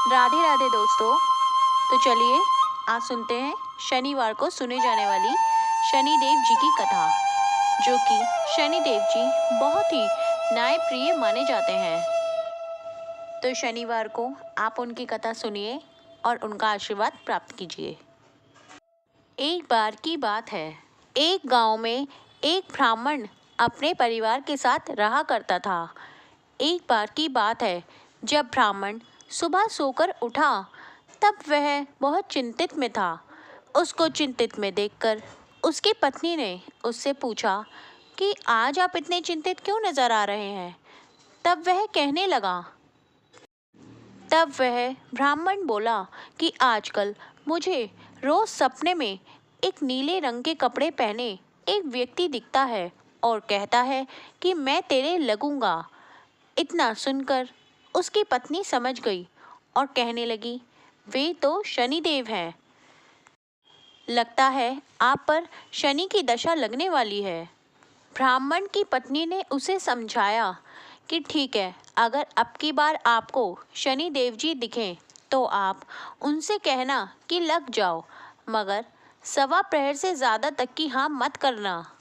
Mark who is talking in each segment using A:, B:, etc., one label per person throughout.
A: राधे राधे दोस्तों। तो चलिए आज सुनते हैं शनिवार को सुने जाने वाली शनिदेव जी की कथा, जो कि शनिदेव जी बहुत ही न्यायप्रिय माने जाते हैं। तो शनिवार को आप उनकी कथा सुनिए और उनका आशीर्वाद प्राप्त कीजिए। एक बार की बात है, एक गांव में एक ब्राह्मण अपने परिवार के साथ रहा करता था। एक बार की बात है, जब ब्राह्मण सुबह सोकर उठा तब वह बहुत चिंतित में था। उसको चिंतित में देखकर उसकी पत्नी ने उससे पूछा कि आज आप इतने चिंतित क्यों नजर आ रहे हैं। तब वह ब्राह्मण बोला कि आजकल मुझे रोज सपने में एक नीले रंग के कपड़े पहने एक व्यक्ति दिखता है और कहता है कि मैं तेरे लगूंगा। इतना सुनकर उसकी पत्नी समझ गई और कहने लगी, वे तो शनिदेव हैं। लगता है आप पर शनि की दशा लगने वाली है। ब्राह्मण की पत्नी ने उसे समझाया कि ठीक है, अगर अब की बार आपको शनि देव जी दिखें तो आप उनसे कहना कि लग जाओ, मगर सवा प्रहर से ज़्यादा तक की हाँ मत करना।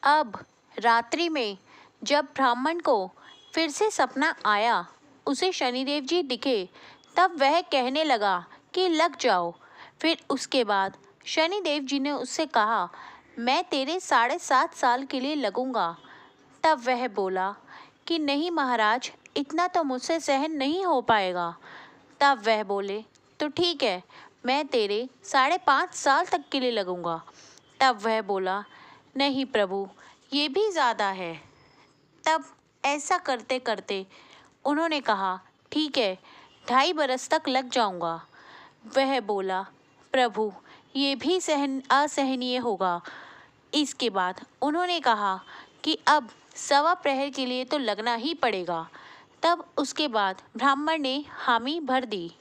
A: अब रात्रि में जब ब्राह्मण को फिर से सपना आया, उसे शनिदेव जी दिखे, तब वह कहने लगा कि लग जाओ। फिर उसके बाद शनिदेव जी ने उससे कहा, मैं तेरे 7.5 साल के लिए लगूंगा। तब वह बोला कि नहीं महाराज, इतना तो मुझसे सहन नहीं हो पाएगा। तब वह बोले, तो ठीक है, मैं तेरे 5.5 साल तक के लिए लगूंगा। तब वह बोला, नहीं प्रभु, ये भी ज़्यादा है। तब ऐसा करते करते उन्होंने कहा, ठीक है, 2.5 बरस तक लग जाऊंगा। वह बोला, प्रभु, ये भी असहनीय होगा। इसके बाद उन्होंने कहा कि अब सवा प्रहर के लिए तो लगना ही पड़ेगा। तब उसके बाद ब्राह्मण ने हामी भर दी,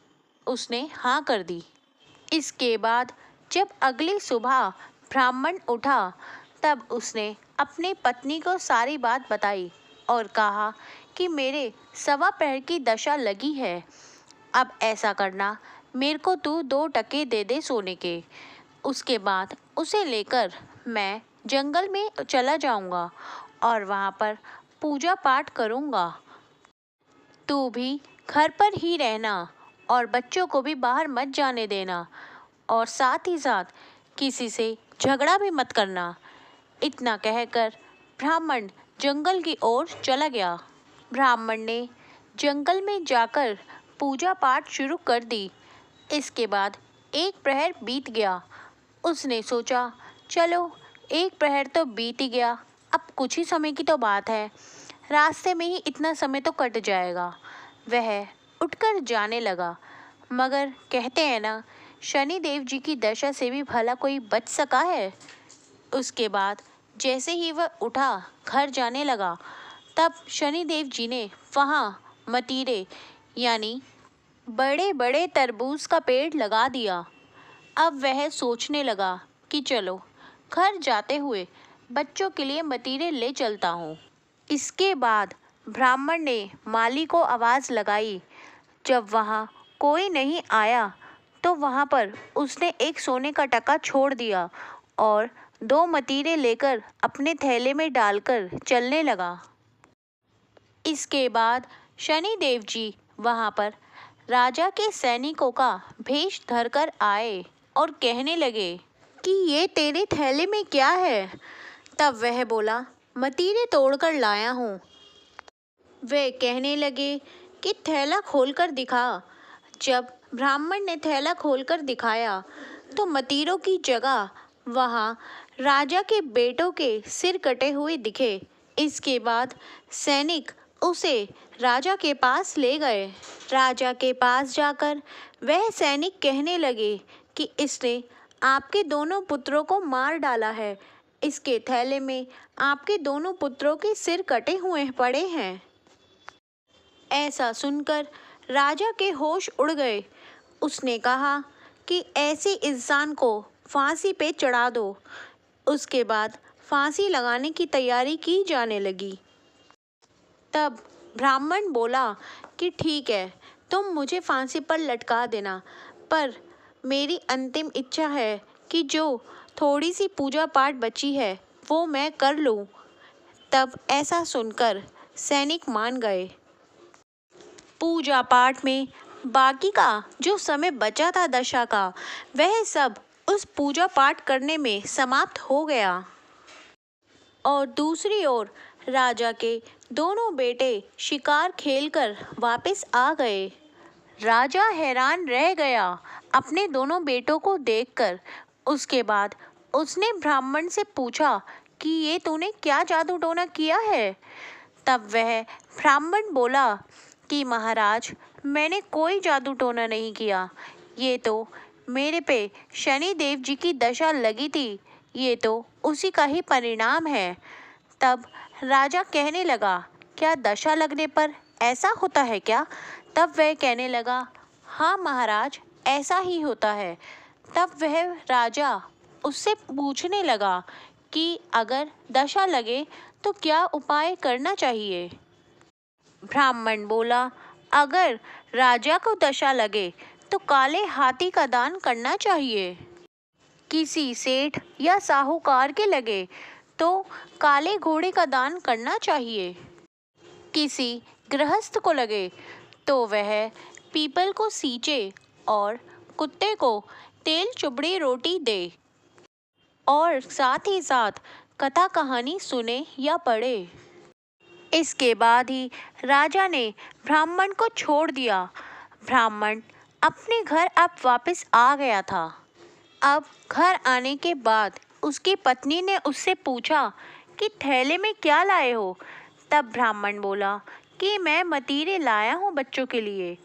A: उसने हाँ कर दी। इसके बाद जब अगली सुबह ब्राह्मण उठा तब उसने अपनी पत्नी को सारी बात बताई और कहा कि मेरे सवा प्रहर की दशा लगी है। अब ऐसा करना, मेरे को तू 2 टके दे दे सोने के। उसके बाद उसे लेकर मैं जंगल में चला जाऊंगा और वहाँ पर पूजा पाठ करूंगा। तू भी घर पर ही रहना और बच्चों को भी बाहर मत जाने देना, और साथ ही साथ किसी से झगड़ा भी मत करना। इतना कहकर ब्राह्मण जंगल की ओर चला गया। ब्राह्मण ने जंगल में जाकर पूजा पाठ शुरू कर दी। इसके बाद 1 प्रहर बीत गया। उसने सोचा, चलो 1 प्रहर तो बीत ही गया, अब कुछ ही समय की तो बात है, रास्ते में ही इतना समय तो कट जाएगा। वह उठकर जाने लगा, मगर कहते हैं ना, शनि देव जी की दशा से भी भला कोई बच सका है। उसके बाद जैसे ही वह उठा घर जाने लगा, तब शनि देव जी ने वहाँ मतीरे यानी बड़े बड़े तरबूज का पेड़ लगा दिया। अब वह सोचने लगा कि चलो घर जाते हुए बच्चों के लिए मतीरे ले चलता हूँ। इसके बाद ब्राह्मण ने माली को आवाज़ लगाई। जब वहाँ कोई नहीं आया तो वहाँ पर उसने एक सोने का टका छोड़ दिया और 2 मतीरे लेकर अपने थैले में डालकर चलने लगा। इसके बाद शनि देव जी वहाँ पर राजा के सैनिकों का भेष धरकर आए और कहने लगे कि ये तेरे थैले में क्या है। तब वह बोला, मतीरे तोड़कर लाया हूँ। वे कहने लगे कि थैला खोलकर दिखा। जब ब्राह्मण ने थैला खोलकर दिखाया तो मतीरों की जगह वहाँ राजा के बेटों के सिर कटे हुए दिखे। इसके बाद सैनिक उसे राजा के पास ले गए। राजा के पास जाकर वह सैनिक कहने लगे कि इसने आपके दोनों पुत्रों को मार डाला है। इसके थैले में आपके दोनों पुत्रों के सिर कटे हुए पड़े हैं। ऐसा सुनकर राजा के होश उड़ गए। उसने कहा कि ऐसे इंसान को फांसी पे चढ़ा दो। उसके बाद फांसी लगाने की तैयारी की जाने लगी। तब ब्राह्मण बोला कि ठीक है, तुम मुझे फांसी पर लटका देना, पर मेरी अंतिम इच्छा है कि जो थोड़ी सी पूजा पाठ बची है वो मैं कर लूं। तब ऐसा सुनकर सैनिक मान गए। पूजा पाठ में बाकी का जो समय बचा था दशा का, वह सब उस पूजा पाठ करने में समाप्त हो गया। और दूसरी ओर राजा के दोनों बेटे शिकार खेलकर वापस आ गए। राजा हैरान रह गया अपने दोनों बेटों को देखकर। उसके बाद उसने ब्राह्मण से पूछा कि ये तूने क्या जादू टोना किया है। तब वह ब्राह्मण बोला कि महाराज, मैंने कोई जादू टोना नहीं किया। ये तो मेरे पे शनि देव जी की दशा लगी थी, ये तो उसी का ही परिणाम है। तब राजा कहने लगा, क्या दशा लगने पर ऐसा होता है क्या? तब वह कहने लगा, हाँ महाराज, ऐसा ही होता है। तब वह राजा उससे पूछने लगा कि अगर दशा लगे तो क्या उपाय करना चाहिए। ब्राह्मण बोला, अगर राजा को दशा लगे तो काले हाथी का दान करना चाहिए। किसी सेठ या साहूकार के लगे तो काले घोड़े का दान करना चाहिए। किसी गृहस्थ को लगे तो वह पीपल को सींचे और कुत्ते को तेल चुबड़ी रोटी दे, और साथ ही साथ कथा कहानी सुने या पढ़े। इसके बाद ही राजा ने ब्राह्मण को छोड़ दिया। ब्राह्मण अपने घर अब वापस आ गया था। अब घर आने के बाद उसकी पत्नी ने उससे पूछा कि थैले में क्या लाए हो। तब ब्राह्मण बोला कि मैं मतीरे लाया हूँ बच्चों के लिए।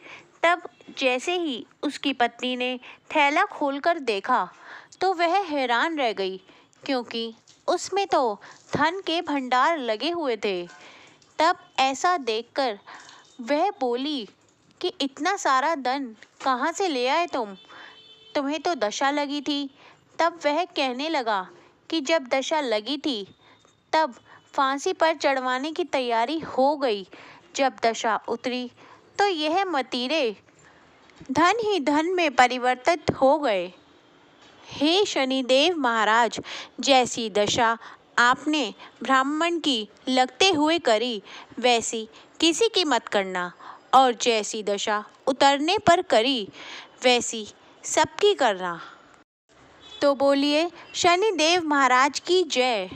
A: तब जैसे ही उसकी पत्नी ने थैला खोलकर देखा तो वह हैरान रह गई, क्योंकि उसमें तो धन के भंडार लगे हुए थे। तब ऐसा देखकर वह बोली कि इतना सारा धन कहाँ से ले आए तुम? तुम्हें तो दशा लगी थी। तब वह कहने लगा कि जब दशा लगी थी तब फांसी पर चढ़वाने की तैयारी हो गई। जब दशा उतरी तो यह मतीरे धन ही धन में परिवर्तित हो गए। हे शनिदेव महाराज, जैसी दशा आपने ब्राह्मण की लगते हुए करी, वैसी किसी की मत करना, और जैसी दशा उतरने पर करी, वैसी सबकी करना। तो बोलिए शनिदेव महाराज की जय।